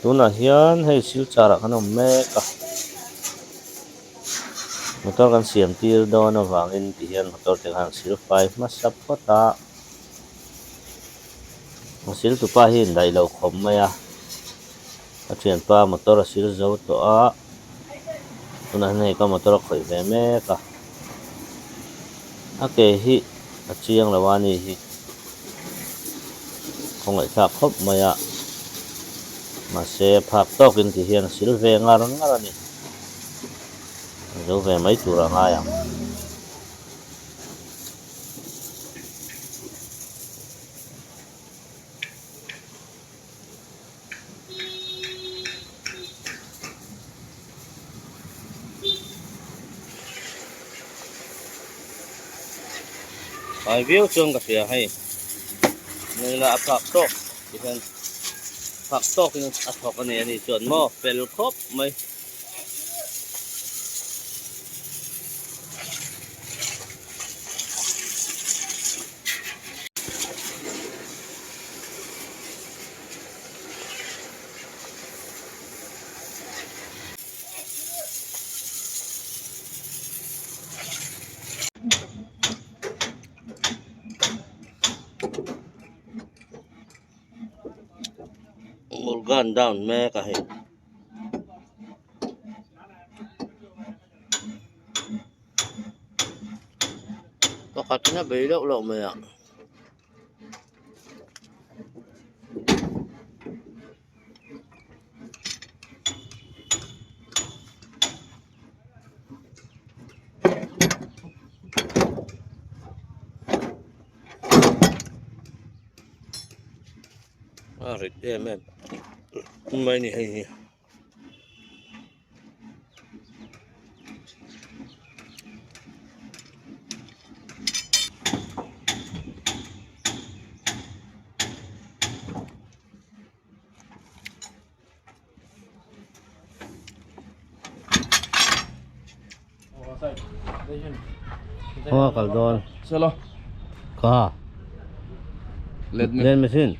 tuna hian hei silchar kan awm mek a motor kan siam tir dawn awangin ti hian motor te kan sil fai hmasa phota sil tupa hi dai lo khom mai a thian pa motor a sil zo to a tuna nei ka motor khoi ve mek a ke hi a chiang lawani hi khongai thak khop mai a mà xe phạt tokin thì hiện xíu về ngar ngar ni dấu về mấy chủ là ngay à ai view chung cái gì hay này là phạt tok thì hiện phạt tok thì phạt cái này thì chuẩn mò pel khop mấy Morgan down me ka he to katina be lo me a rit em mai ni hay hoa cả don चलो का lên machine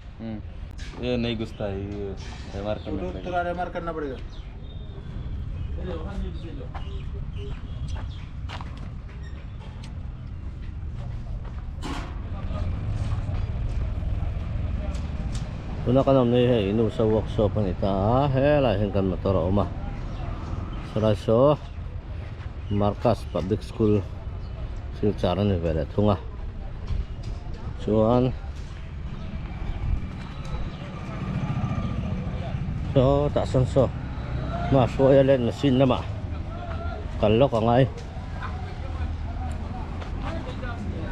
ये नहीं घुसता है ये एमआर करना पड़ेगा tuna kan omni he inu sa workshop ani ta he la hen kan motor oma saraso Markas Public School silchar ani vele thunga chuan so ta san so ma so lên machine lama kan lok angai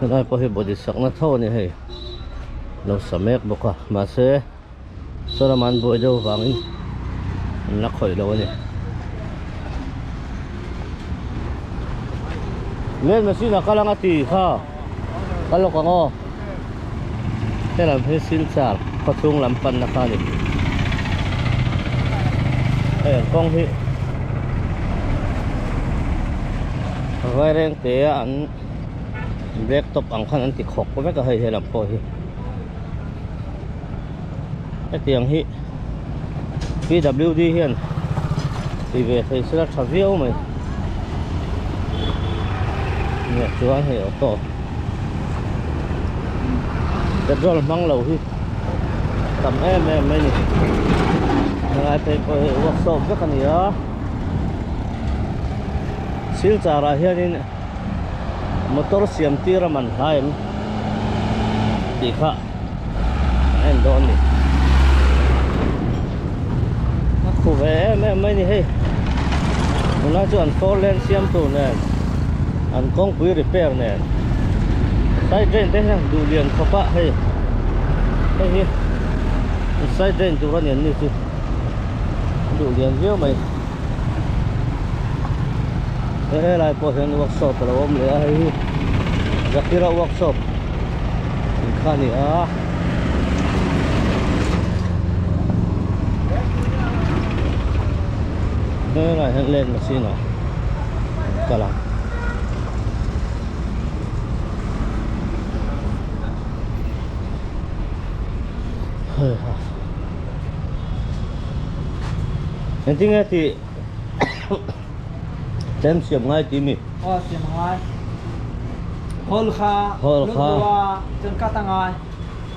nai po hi body sak na tho ni he lo samek boka ma se soraman bo do wangin na khoi lo ni lên machine kalanga ti kha kalok ango telam he silchar patung lampan na kha ni con hi vai reng te an black top ang khan an ti khok ko me ka hai helam po hi tiang hi PWD hian ti ve thei sela thaviau mai ne chuan he auto petrol mang lo hi tam em mai ni ngai pe ko workshop ka kania silchara hianin motor siam tira man haim dikha en don ni khu ve mai ni he mula chuan four lane siam tu ne an kong pui repair ne sai drain te du lian khopa he he sai drain tu ran ni tu đủ điện viêu mày thế lại có hiện workshop là ôm lấy hay zakira workshop khani a thế lại hiện lên machine nào cả lắm Nanti ti Tem siap ngai ti mi. Oh, siap ngai. Hol kha. Hol kha. Chân kata ngai.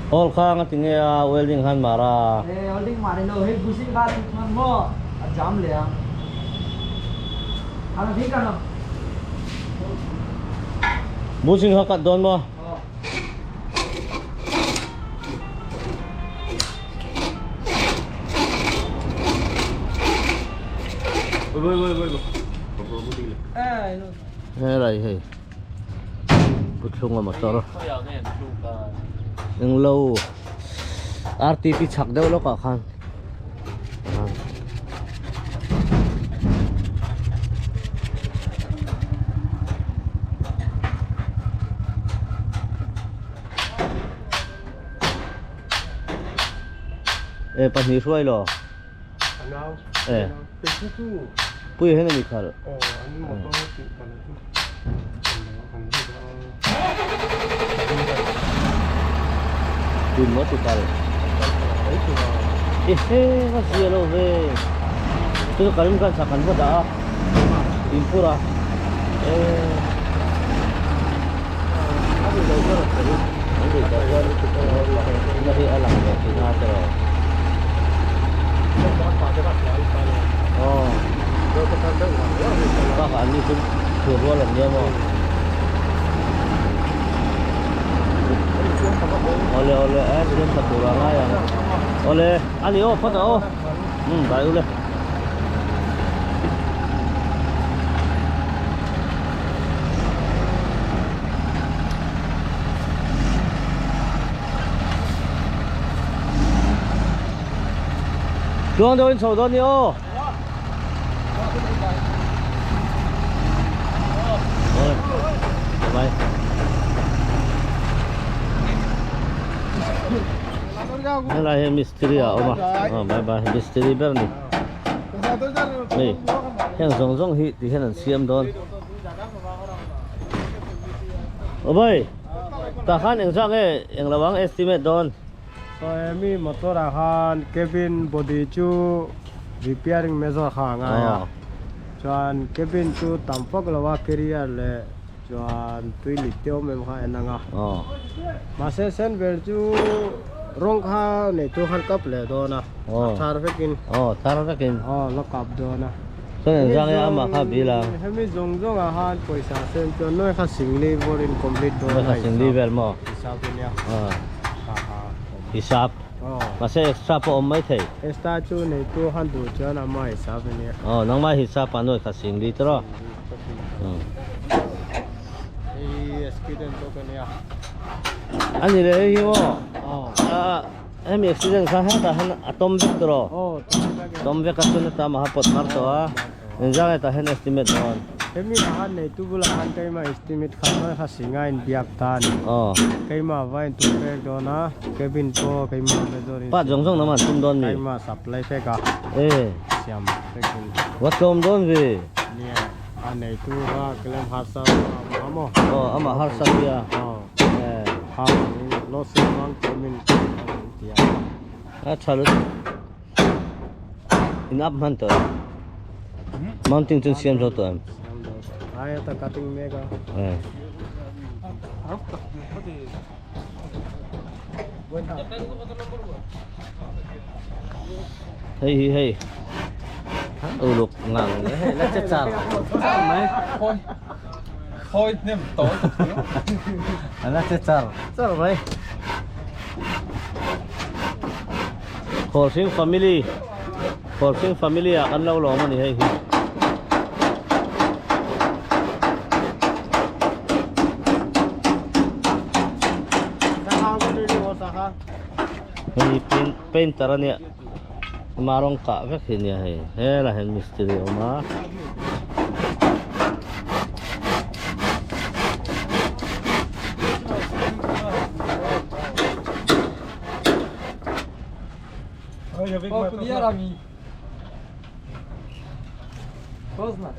Hol kha ngati nge welding han mara. Holding mari lo he busi ka man mo. Jam le ang. Ano ठीक ano? Busing hakat don mo. Thế này thì bút sung mà to rồi nhưng lâu RTP chắc đâu nó cả khăn 에 빨리 수아이로 에 뿌이 해는 미카르 Đừng mất tụt tay. Masih lo ve. Itu kalim kan sakan pada impura. Ada juga tadi. Ada juga dari alam ya kita terus. Oh. Pak Ani pun kedua lah dia mau. Oleh dia satu orang ayam. Oleh Ali oh foto oh. Baik oleh. Tuan tuan sổ tuan yo. Bye. Đây là mistri à ông à, bye bye mistri bên này. Này, hiện rong rong hit thì hiện xem đón. Ô bơi, ta khán hiện sang cái hiện là vắng estimate đón. So emi motor ahan cabin body chu repairing measure kha nga ya. Chuan cabin chu tampak lawa carrier le chuan toilet teo mem kha enanga. Ma se sen ver chu rong kha ne chu khan kap le do na. Thar fekin. Thar fekin. Lo kap do na. So hiện sang cái ama kha bilang. Hemi zong zong ahan poisa sen chu noi kha singli for incomplete do na. Singli vel mo. Hisapin ya. Hisap. Masih extra po om mai thei. Extra chu nei tu han du chuan ama hisapin ya. Nang mai hisap anoi kha singli tro. Accident to kan ya. Ani le hi mo. Em accident kha ha ta han atom bek tro. Tom bek ka tun ta ma pot mar to a. Enjang ta hen estimate on. Emi han nei tu bula han kai ma estimate khan ma kha singa in biak tan. Kai ma vain tu pek do na cabin to kai ma me do ri. Pa jong jong naman tum don mi. Kai ma supply fe ka. Siam pekin. Wat tom don vi. Nia an nei tu ra klem harsa amo. Ama harsa dia. Ha lo se mang cabin dia. Chalut. In up man to. Mounting to siam jo to em. Ai ta cutting mega. Hey. Lục ngang đấy, nó chết sao? Mấy? Thôi nem tối. Nó chết sao? Sao vậy? Forcing family akan lâu lắm mà hey. Ini painter ni marong ka vek ini he la hen mistri oma Dia Rami. Pozna.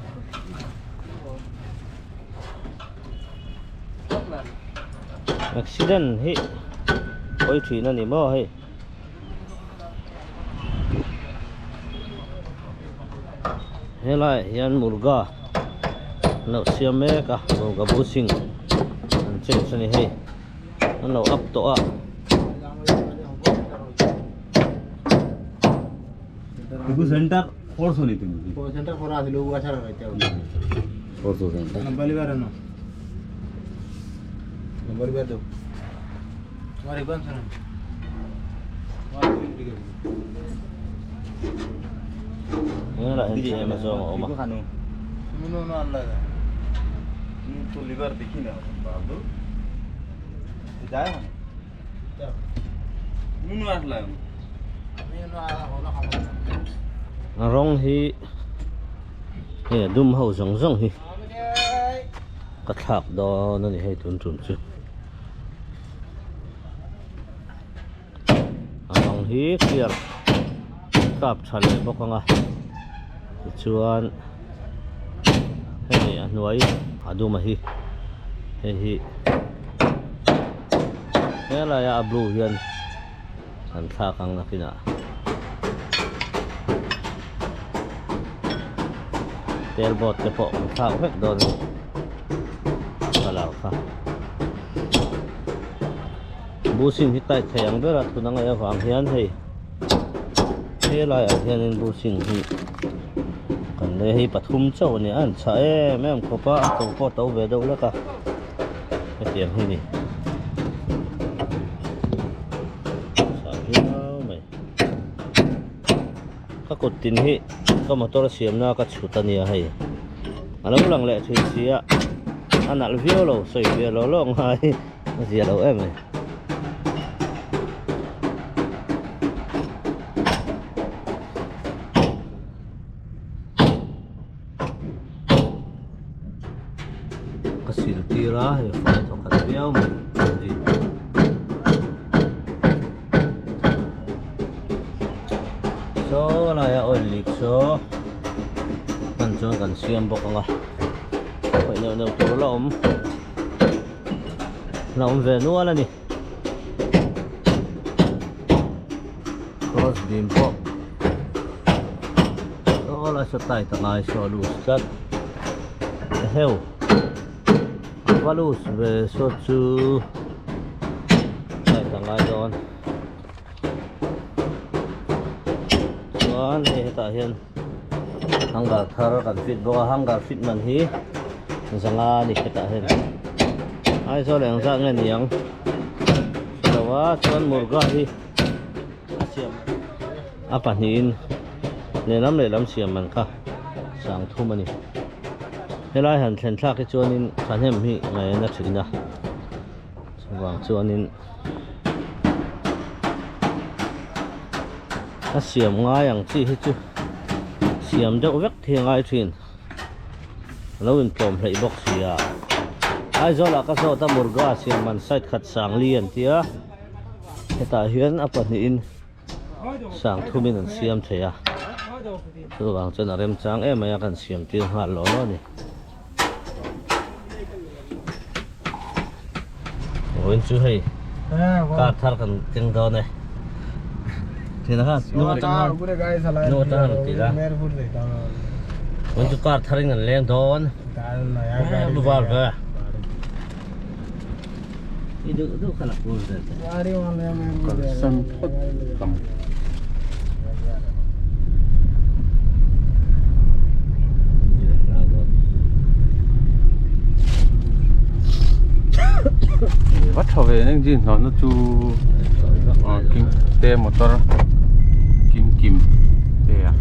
accident hi oi thủy nó ni mo hi helai hian murga no siam me ka murga busing an che chani hei an lo up to a itu center force होनी थी centre for आदि लोग अच्छा रहते हैं force हो center number लिया रहना नंबर लिया दो तुम्हारी कौन सा number helai hindi em so ma oma खानु तुमने ना अल्लाह तो liver देखी ना बाबू जाए मुनु आटला मैं ना होला खाना rong hi he dum ho zong zong hi ka thak do na ni hei tun tun chu ang hi clear kap chale bokanga chuan hei anuai aduma hi hi hela ya blue hian an thakang na kina tailboat te po thak vek don kalau kha busin hi tai thayang bera tunang ya wang hian hei helai a hian in busin hi kan le hi pathum chaw ni an cha e mem khopa to po to ve do la ka ke tiam hi ni sa hiao mai ka kot tin hi ka motor siam na ka chutania hei alo lang le thi sia anal vio lo soi vio lo long hai zia lo em ka sil tira he fa to ka viao mai so la ya oil leak so kan chuan kan siam bawk anga khoi no tur la om ve nual ani cross beam po so la sa tai ta ngai so lu sat heu valus ve so chu tai ta ngai don chuan he ta hian hangar thar kan fit bo hangar fit man hi zanga ni ta hen ai so leng za nge niang sawa chuan murga hi siam apa hin le lam siam man kha sang thum ani helai han thlen thla ki chuanin khanem hi ngai na thina sawang chuanin a siam ngai ang chi hi chu siam deuh vek thiangai thin lo in plom hlei bok sia ai zola ka so ta murga siam man side khat sang lian tia heta hian a pahni in sang thumin an siam theya chu wang chen a rem chang em aya kan siam tir hal lo lo ni oin chu hei ka thar kan ting do ne thina ha no ta पूरे गाय सलाह no ta tira मेरे फुट देता हूं wan chu kar tharing an leng don ताल ना यार bu bar ka itu khalak pun de गाड़ी वाले में संपत कम vắt thầu về nên gì nó chu kim te motor kim te à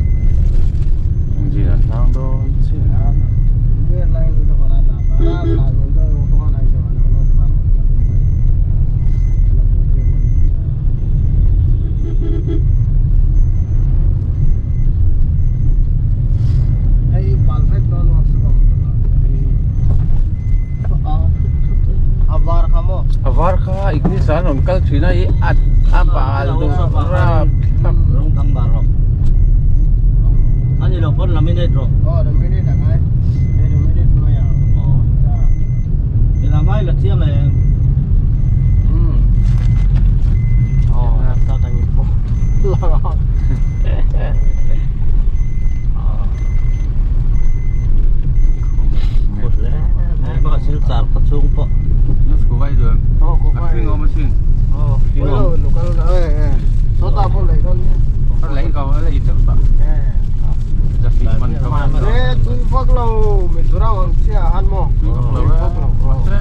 gì là sang đó chứ ये लाइन तो बना था बड़ा लागो तो वो कौन आई जो ना नो बार आई परफेक्ट डॉन वर्क्स अब बार खामो var kha ignis san on kal thina I at apal do rap rong tang bar ro ani lo pon la minute ro और मिनट है ये मिनट में यार ila mai la tiam le ta ta ni po char ka chung po nó có vay rồi Oh, có ăn vay. phim ngon mà xin Oh, hello, local số ta không lấy con nhé. nó lấy cầu nó lấy chắc vậyจะฟิมันเข้ามา Thế tôi phát lâu mình tôi đang ăn chia ăn mò. แต่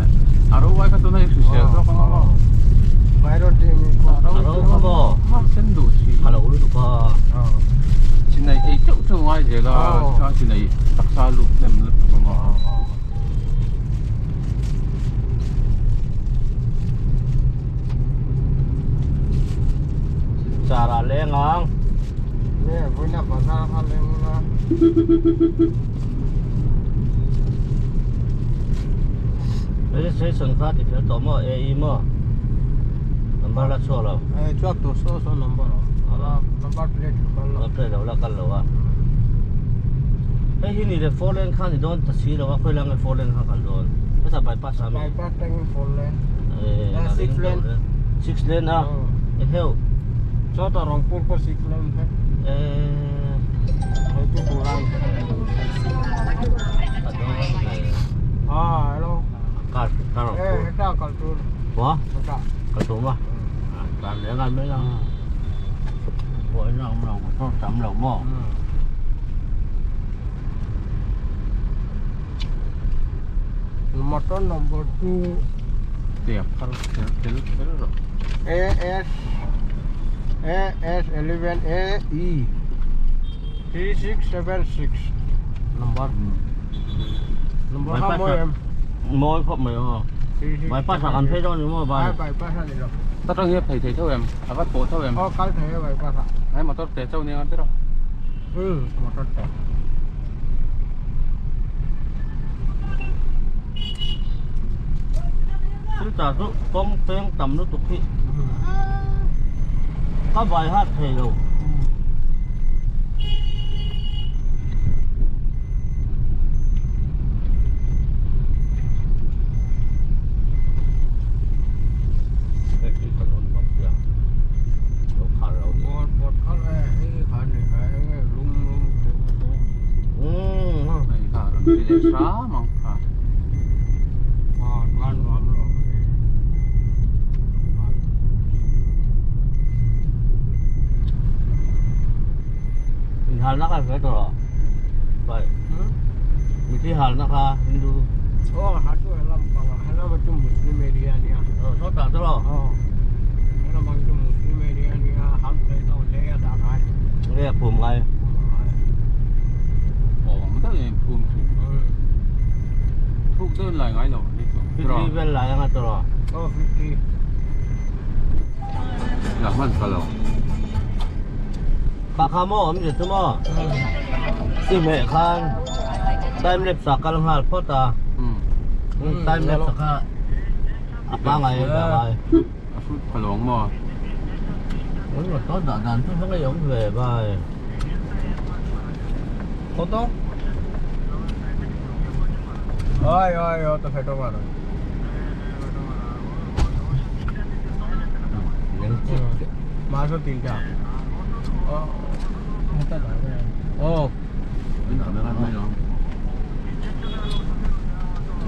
อารมณ์ไว้ก็ตัวนี้สุดเสียแล้วก็งอ Vài đôi thì mình có đâu. aro ka bo เส้นดูสิ hello lu pa ชิ้นไหนไอ้เจ้าทั้งไว้เดี๋ยวเราชิ้นไหนตักซาลูกเต็มเลยก็งอ chara le ngang Nè, với nhà bà ra ăn lên là. registration card thì phải tóm ở AE mà number là số rồi Chuột tổ số number. Number plate local. nó play đâu là căn đâu à cái hình này là foreign khăn thì đón thật xí đâu á khơi lăng cái foreign khăn cần đón cái thằng bypass à mày Bypass tank full lane. six lane six lane à cái heo Cho ta Rangpur पर 6 lane है. Hai tu pulang. Hello. card card Eta culture. quá Eta. card số mà làm để ăn mấy lần mỗi lần lòng có tầm lòng mò Motor number 2 เตียบเขาเดี๋ยวหรอ AS11AE 3676 number how much em môi phật mày hả bypass là ăn thấy đâu nữa mà hai bài bypass này rồi ถ้าต้องเงียบthấyเท่าเอ็มอาก็โปเท่าเอ็ม cái thế bypass à ให้มาต้นเตะเท่านี้กันได้หรอ motor tech chúng ta giúp công tiếng tầm nước tục thị các bài hát thầy đâu một cái cái này cái lung lung ไอ้ข้าเราไม่ได้ช้ามั้งค่ะ ngon ngon rồi mình hal nak kan betul lah baik mesti hal nak lah Hindu oh satu helm macam Muslim area ni ah so tak tu lah oh helm macam Muslim area ni ah hal saya tahu dia dah kan ni phum ngay โอ้มันต้องยังภูมิทุกเส้นหลายไงหรอนี่ตัว Fifty vel lah yang tu lah oh 50 อยากมันก็หรอ Pak kamu om je semua si mek kan time lapse sakal hal pota อืม time lapse sakal apa ngai ngai ฟุตขลงมอ Ôi mà có đợt đàn tôi không có giống về bài ô tô ôi ôi ôi tôi phải đâu mà rồi mà số tiền trả ô ไม่หนาไม่รักไม่หรอ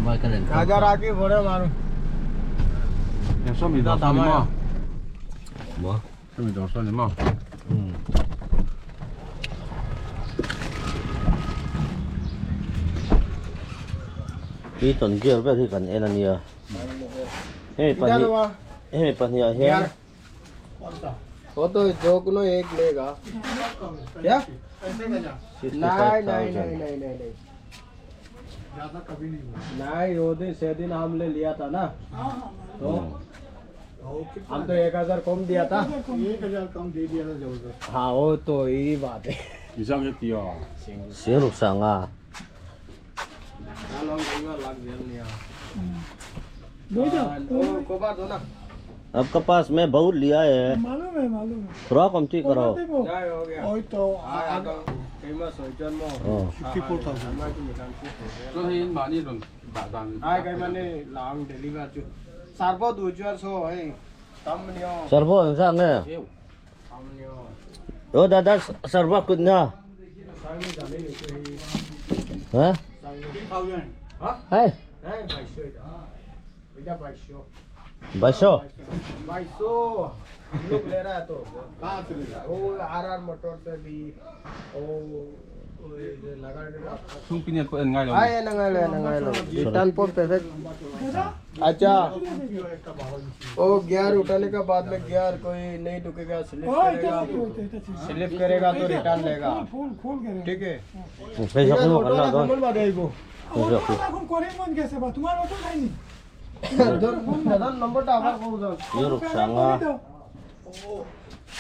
Bài cái đèn राजा राकी बोले मारो ยังส้มมีดอกส้มนี่มอ Bỏ ส้มมีดอกส้มนี่มอ Đi tuần kia biết thì cần em là nhiều Ê phần hi Ê phần hi ở here वो तो जो को एक लेगा क्या नहीं नहीं नहीं नहीं नहीं नहीं ज्यादा कभी नहीं नहीं वो दिन से दिन हमने लिया था ना तो हम तो 1000 कम दिया था 1000 कम दे दिया था जबरदस्त हाँ वो तो यही बात है 이상했디요 Xíu lục sàng à को बात हो ना आपका पास मैं बहुत लिया है मालूम है थोड़ा कम ठीक करो नहीं हो गया ओए तो फेमस हो जन्म 어. ก็เห็นมานี่โดนด่าดัง ai cái mà này làm deliver chứ sarbo du jual so hey tam niyo Servo yang sang nè tam niyo Oh dadah servo kutnya sang ni jane ni Hả? hả Hey hey phải sửa Ida baisho. Baso. Baisho. Look le raha to. Oh RR motor se bhi. Oh लगा देना Sung pinya ko ngai lo. आए नंगाई लो रिटर्न पर पैसे अच्छा ओ गियर उठाने के बाद में गियर कोई नहीं रुकेगा स्लिप करेगा तो रिटर्न लेगा ठीक है Bây giờ không có nào thôi. Number बता दो Bây giờ thì এখন করে মন গেছে বা তোমার অটো নাইনি दादा नंबर टा आवाज को दो yêu lục sáng à.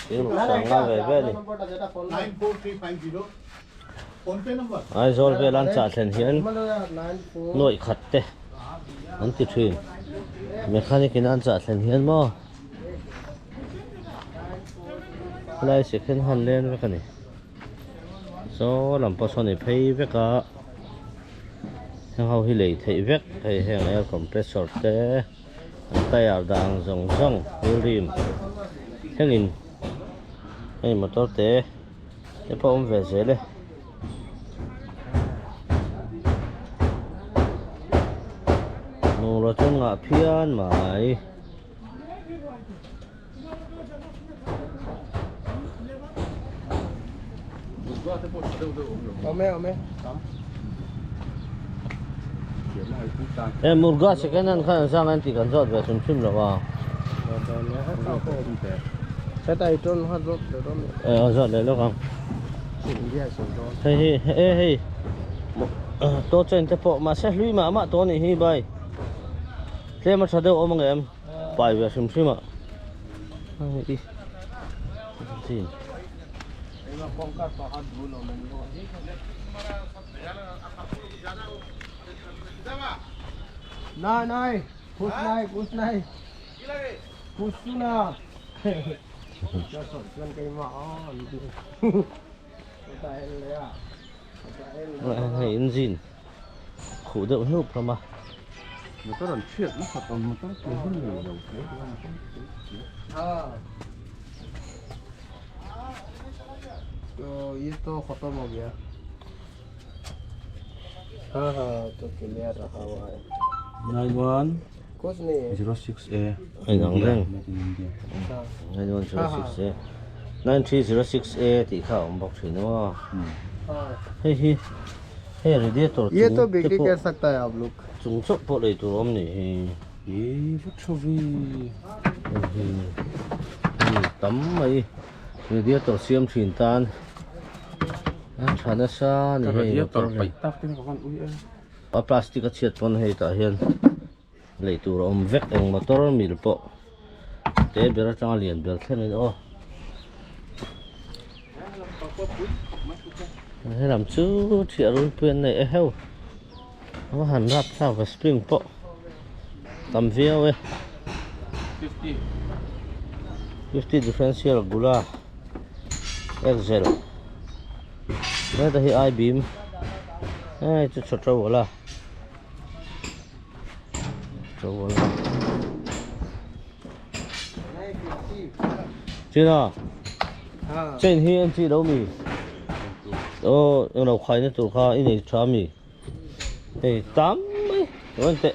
Yêu lục sáng à về đi. Number टा जेटा फोन 94350 फोन पे number Ai rồi về lan trả tiền hiến. 94 Nội khát tê. Anh tiếp thuyền. Mechanic in ăn trả tiền hiến mà. Lại sẽ khen hẳn lên với cái này. Số làm bao sau này pay với cả. Hàng hậu hi lấy thấy vết hay hàng air compressor tê. Tay ảo đang rong rong rim. Thế nhìn. Đây motor tê. Thế bao ông về dưới đây. Nó cho ngã phiền mày. ओमे Em một gã sẽ cái năng khăn sang anh thì cần dọn về sum sum rồi vào. saya tak itu hat rot Dọn đấy lúc không? dia sendon Hey. Tôi trên thế bộ mà sẽ lùi mà tôi này hi bay. Thế mà sao đâu ôm em bài về sum sum ạ. Đi. Gì? नहीं कुछ नहीं कुछ ना cho sổ chân cây mỏ Hay engine. Khủ đậu núp rồi mà. Nó có đoạn chuyện nó thật nó có cái hơn nhiều đầu तो ये तो खत्म हो गया हाँ तो क्लियर रहा हुआ है 91 कुछ नहीं है 06A. Anh nóng lên. हाँ 9106A. 9306A thì khảo bọc thủy nó. हाँ Hey. Radiator. ये तो बिक्री कर सकता है आप लोग Chúng chốc bộ đầy tù ôm này. Ê, vút cho vi. Tắm mày. Radiator xiêm thuyền tan. Chả nó xa này. Cái này toàn bảy tắc cái này có con ui ơi. Ở plastic chiết con hay ta hiền. Lấy tù ôm vét ông motor mì bộ. Thế bây giờ trang liền được thế này đó. Thế làm chứ chị luôn quyền này heo. Nó hẳn rạp sao và spring bộ. Tầm video ấy. 50. 50 differential gula. XL. Đây là I-beam. Đây cho cho trâu là. Trâu là. Chưa nào? हाँ Trên hiên chị đâu mì? Ô, ông đầu khoai nó tụi kha ít này cho mì. Hey, 80. Đúng tệ.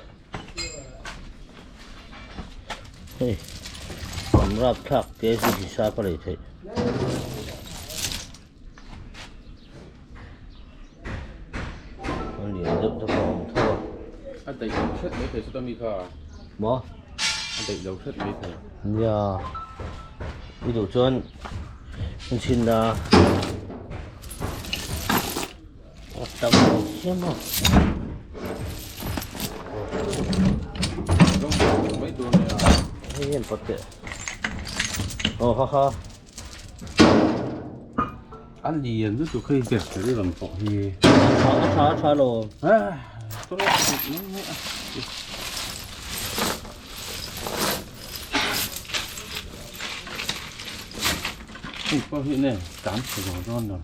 Hey. Tầm rạp thạc cái gì thì sao có thể thế. Con liền đựng cho phòng thua. Anh đẩy dấu chất mấy thầy sao mi khả. Bó. Anh đẩy dấu chất mấy thầy. Nhà. Đi đủ chân. Con xin là. Tầm đầu xem mà. Mấy đồ này à? Hiền có tệ. Ồ ha. Anh liền rất tụi khi việc phải đi làm phỏ thì. Chá lồ. À, tôi nói nó nữa. Ủa, có hiện này, cám phải rõ con rồi.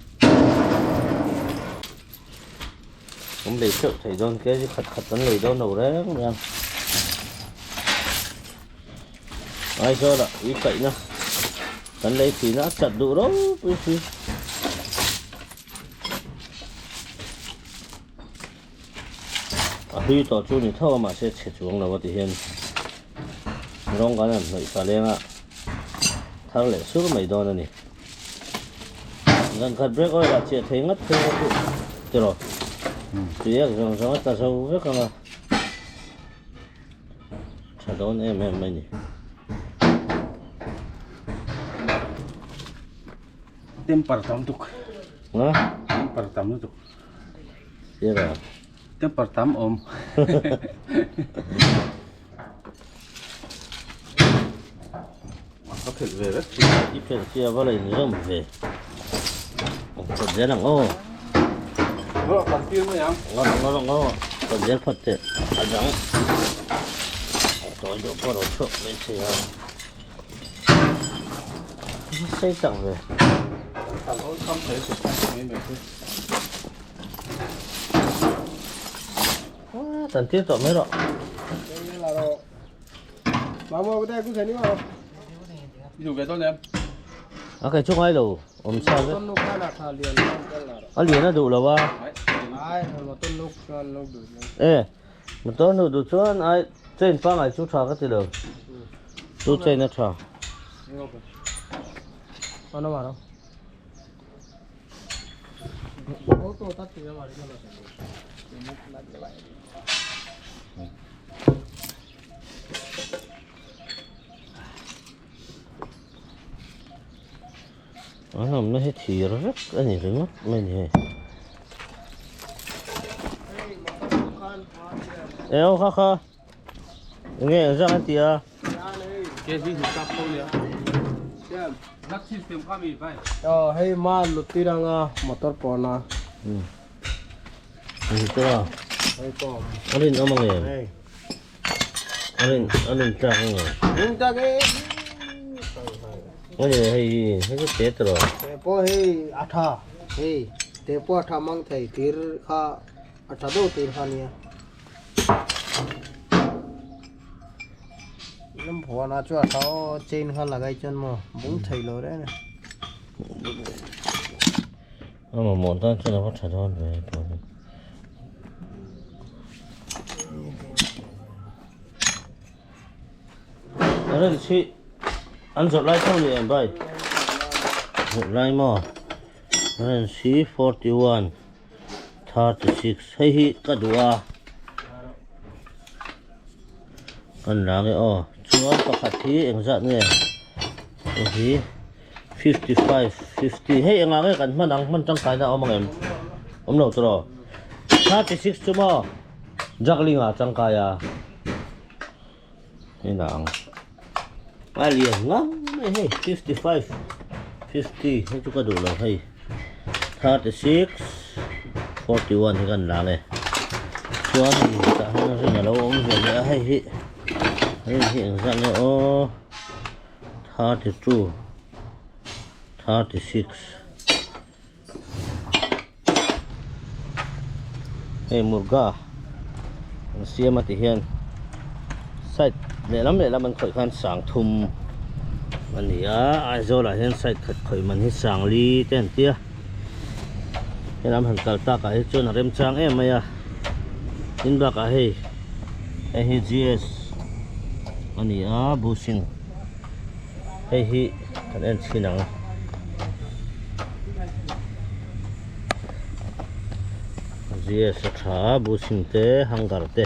Cũng để chịu thầy don cái gì khật tấn lấy đâu nấu đấy không em. Ai cho là ý cậy nha. Tấn lấy thì nó chặt đủ đó. Huy tỏ chú này thâu mà sẽ chết xuống là có thể hiện. rong cái này phải xả lên à thằng lệ suốt mấy đòn này gần cắt break ơi là chuyện thấy ngất thôi được rồi chỉ rằng rằng ta sâu rất là chả đón em mày nhỉ Tempar tam tuk. hả Tempar tam tuk. thế là Tempar tam om. Có thể về rất. ít phải chia vào lại nữa mà về còn dễ lắm ô Còn tiêu nữa em. ngon còn dễ phát triển ăn rắn tối chỗ có đồ chốt mấy chị à xây tặng về Không thể chụp mấy mấy thứ. tận tiếp tỏ mấy rồi Đây là rồi. Mà mua cái đây cũng thấy nữa không? Ví dụ về tôi em. à cái chung ai đâu sao đấy Tuần lúc là thả liền không cái là. liền nó đủ rồi ba Ai mà tuần lúc đủ. ê mà tôi nó đủ cho ai trên phang ai chú trà cái gì đâu chú trên nó trà Nó mà đâu? Ô tô tắt thì mà đi nó nó hết thì rất cái gì rồi mất mình gì eo kha nghe ra cái gì à Cái gì thì cặp thôi nhá. Nắp system kami phải. hay mà lụt đi đang motor pona. gì cơ Hay có. anh nó mang nghe Hey. anh trang nghe Nhưng ta cái cái gì hay cái tết rồi tepo hey atha hey tepo atha mang thai tir kha atha do tir khania. Lâm phò na cho atha chain kha lagai chân mà bung thai lo đấy này. mà một tan cho nó phát triển hơn về thôi anh chị anh giật lại xong rồi em bay giật lại mà anh C41 36 hay hi cả đua anh làm cái chúng nó có khát thì anh giật nghe hi 55 50 hey anh nghe cái mình trong cái đó em đâu rồi 36 chứ mà juggling à trong cái à cái nào Alien ngắm hey 55 50 hay chúng ta đủ rồi hey 36 41 thì gần là này cho thì ta hay nó sẽ là lâu ông về nữa hay hiện ra này 32 36 hey murga xem mà thì hiện sai để lắm mình khởi khăn sáng thùng mình thì ai rồi là hiện sai khởi mình hết sáng ly tên tia cái làm hàng cào ta cái chỗ nào đem trang em mày in bạc cái hay GS mình thì bushing hay cái em xin năng GS thả bushing te hangar te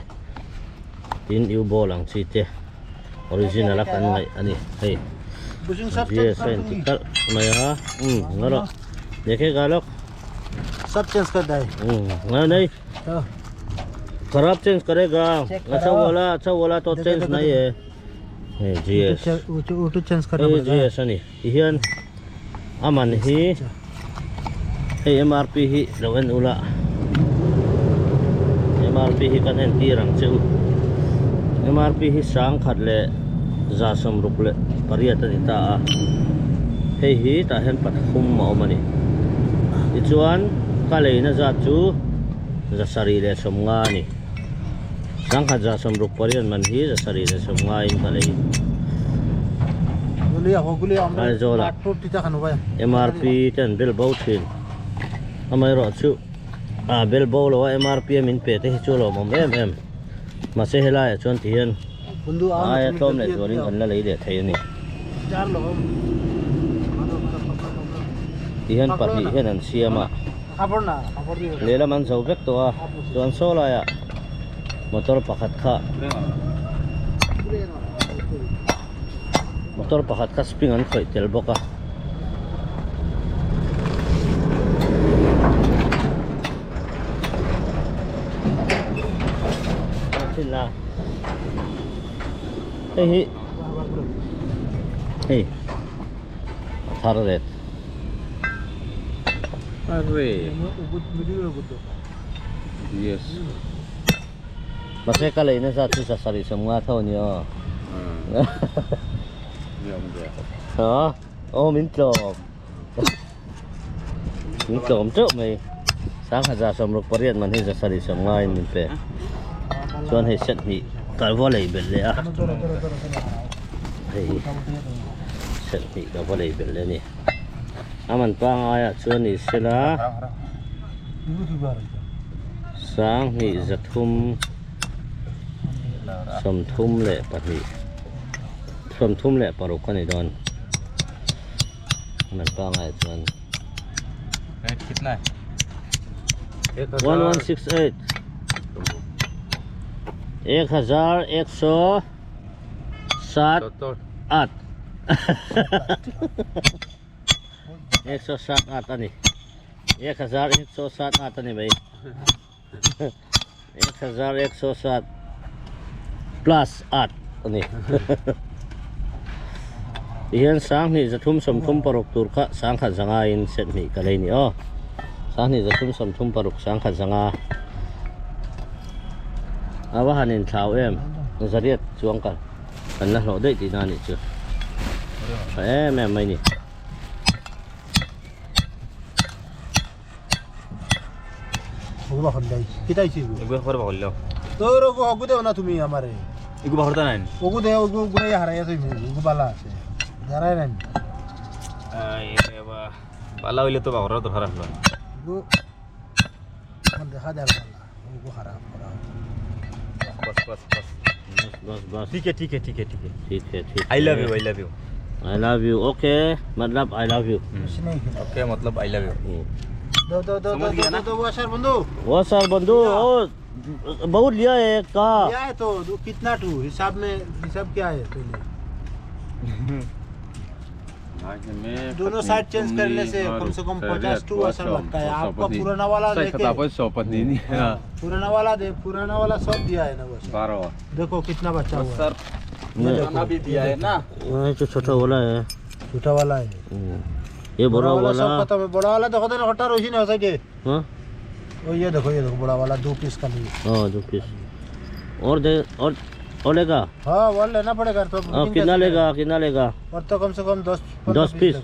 tin yêu bò lang chi te original kan ngai ani hey Bushing sub GS identical mày ha ngaro देखे गालोक सब चेंज कर दे नहीं तो खराब चेंज करेगा अच्छा वाला तो चेंज नहीं है GS ऑटो चेंज करना पड़ेगा GS ani hian aman hi hey MRP hi lowen ula MRP hi kan en ti rang cheu MRP hi sang khat le za som ruk le pariat ani ta a hei hi ta hen pat khum ma omani ti chuan ka leina za chu za sari le som nga ni sang khat za som ruk pariat man hi za sari le som nga in ka lei Gulia ai zo la टूट टीचा खानु भाई MRP ten bel bo thin amai ro chu bel bo lo MRP min pe te hi chu lo mom em ma se helai chuan ti hian बंधु ya tom le zoring kan la lei de thei ni चार लोग ihan pahnih hian an siama खापड़ ना खापड़ दी lela man zo vek to a chuan sola ya motor pakhat kha motor pakhat ka spring an khoi tel boka sila hey tharet Are. ubud video ubud Yes. masai ka leina sa tu sa sari samwa tho ni o hả min trộm trước mày sáng hạt ra xong rồi có điện mình hay ra sari samwa mình về chuan hay set mi cái vô lấy bên lẽ hey set mi cái vô lấy bên lẽ ni aman pang aya chuan ni sila sáng ni zathum som thum le pahnih som thum le paruk kan idon man pa ngai chuan कितना है 1168 1107 107 ani 1107 ani bhai 1107 plus 8 ani Iyan sang ni zathum som thum paruk tur kha sang kha zanga in set mi kalai ni o sang ni zathum som thum paruk sang kha zanga awa hanin thlau em zariat chuang kan kan la hlo dei ti na ni chu em mai ni उगवा खंडाई किताई छी एक बार बोल लो तो रोको हगु दे ना तुम्ही हमारे एक बार होता नहीं उगु दे उगु गुणे हराया तुम्ही उगु बाला से जरा नहीं ये बा बाला होइले तो बागरा तो खराब लो उगु मन देखा दे बाला उगु खराब करा बस ठीक है ठीक है ठीक है ठीक है ठीक है ठीक I love you I love you okay मतलब I love you कुछ नहीं किया ओके मतलब आई लव यू दो वाशर बंधु वो सर बंधु ओ बहुत लिया है का क्या है तो कितना टू हिसाब में हिसाब क्या है पहले दोनों साइड चेंज करने से कम से कम 50 टू वाशर लगता है आपका पुराना वाला लेके पुराना वाला दे पुराना वाला सब दिया है ना वाशर 12 देखो कितना बचा हुआ है खाना भी दिया है ना जो छोटा वाला है छोटा वाला है ये बड़ा वाला सब खत्म है बड़ा वाला देखो ना हटा रोशी ना हो सके हाँ और ये देखो बड़ा वाला 2 पीस का लिए हाँ 2 पीस और दे और लेगा हाँ वो लेना पड़ेगा तो कितना लेगा और तो कम से कम 10 पीस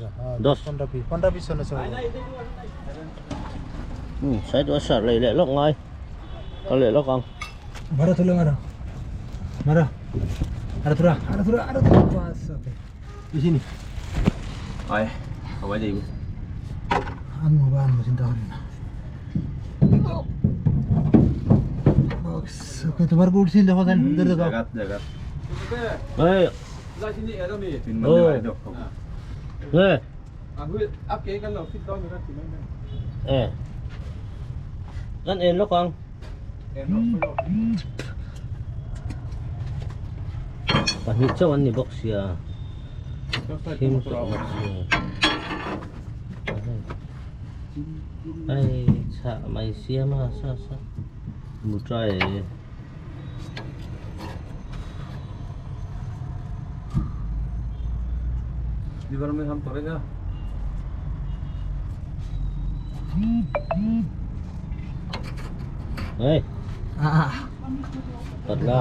10 15 पीस होने से शायद वो सर ले लो ngay có ले लो con बड़ा तो ले मारा अरे बस ओके इसी नहीं आए हवा जाइए हम मोबाइल में चिंता करना बॉक्स ओके तुम्हारे को उठसी देखो देन इधर देखो जगह ए तीन बंदे वाले दो ए आप के kan lo fit do người ta thì mấy eh gan en lo con Pahit sa one ni box ya. Kim sa box ya. Ay, sa may siya ma sa. Mu try. दीवार में हम तोड़ेगा Hey, हां padla.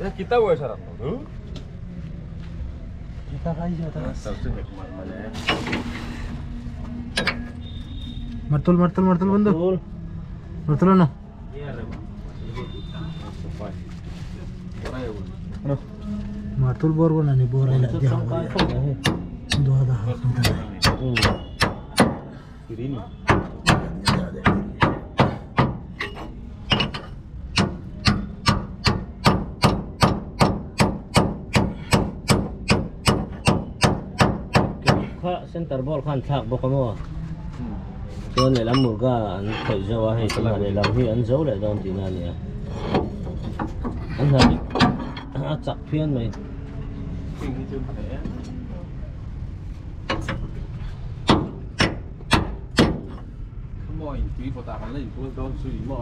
ये कितना हुआ sir kita kai jata सबसे हिकमत वाले है martul बंदो martul ना martul bor को नहीं बोर है दिया दो आधा किरीनी center ball khan thak bok mo chuan le lam mu ga an khoi zo a hei tama le lam hi an zo le don tin a ni an ha chak phian mai mò quý phụ tạc lấy phụ don suy mò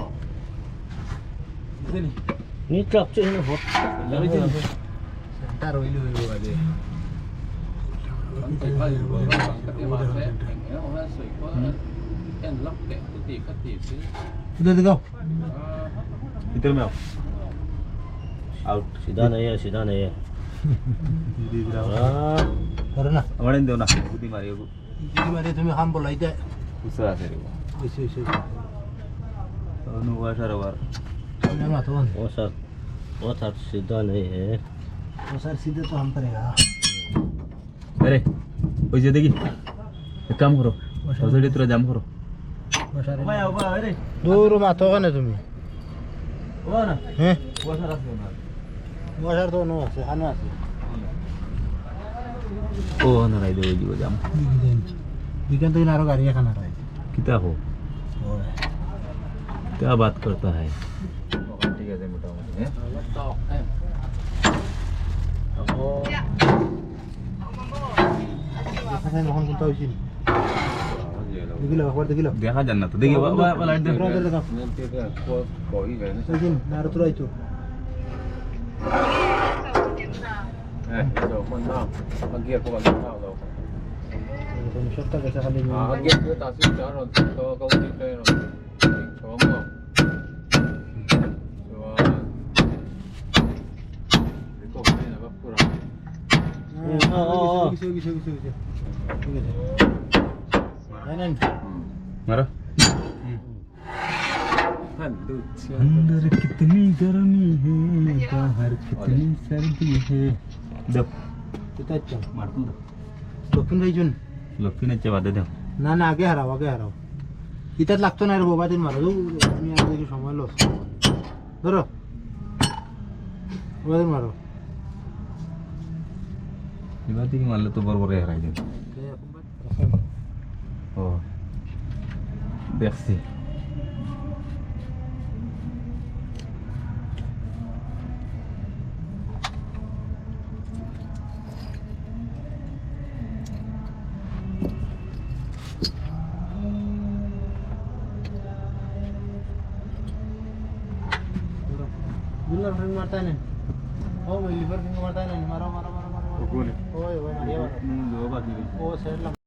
thế này ni chak che nó hot Taruh ilu aja. vẫn phải bay vừa ra bằng các cái bàn vẽ thành nó ra sợi có en lóc kẹt cái tỉ xí Udah tuh kau. Itu mel. Out. Sudah ya. Karena. Kemarin tuh nah, putih Mario bu. Ini mari tu ham bola ide. Usah sih bu. Isu. Nu wasar war. Nama tuan. Water sudah ya. Besar situ tuh ham pernah. अरे ओइ जे देखी एक काम करो ऑलरेडी तेरा जाम करो Ubah अरे Dulu mah tuh kan itu mi. ubah na Eh? water asli na Besar tuh no, sehan masih. ओ ना राइड हो जी जाम Bikin tuh naruh garia kan naruh. कितना हो Oh. क्या बात करता है ठीक है मोटा मोटी है Saya mohon pun tahu sini. Gila, kuat gila. देखा जानना तो देखिए वाला Terus terus kau. nanti dia kuat koi kan Sini, naruh terus itu. rồi con nào con kia có bằng nào đâu Kalau shot tak bisa kali ini. con kia cứ ta xin cho rồi cho câu đi đây rồi cho không rồi cái cột này là bắp cua Gitu. Mainan. मारो अंदर कितनी गर्मी है बाहर कितनी सर्दी है दो Kita cek. मार तू Dokun Rajun. लोकी ने चबा दे दो Na age harau. Kita lakto na ro batin maro. Ini ada di সময় los. Doro. Batin maro. ये बात ही मान लो तो बरोबर है राइड ओ merci Bilang ring martanen. Oh, liver ring martanen. Maro. Rukun. Oh, iya, Maria. दो बात नहीं Oh, saya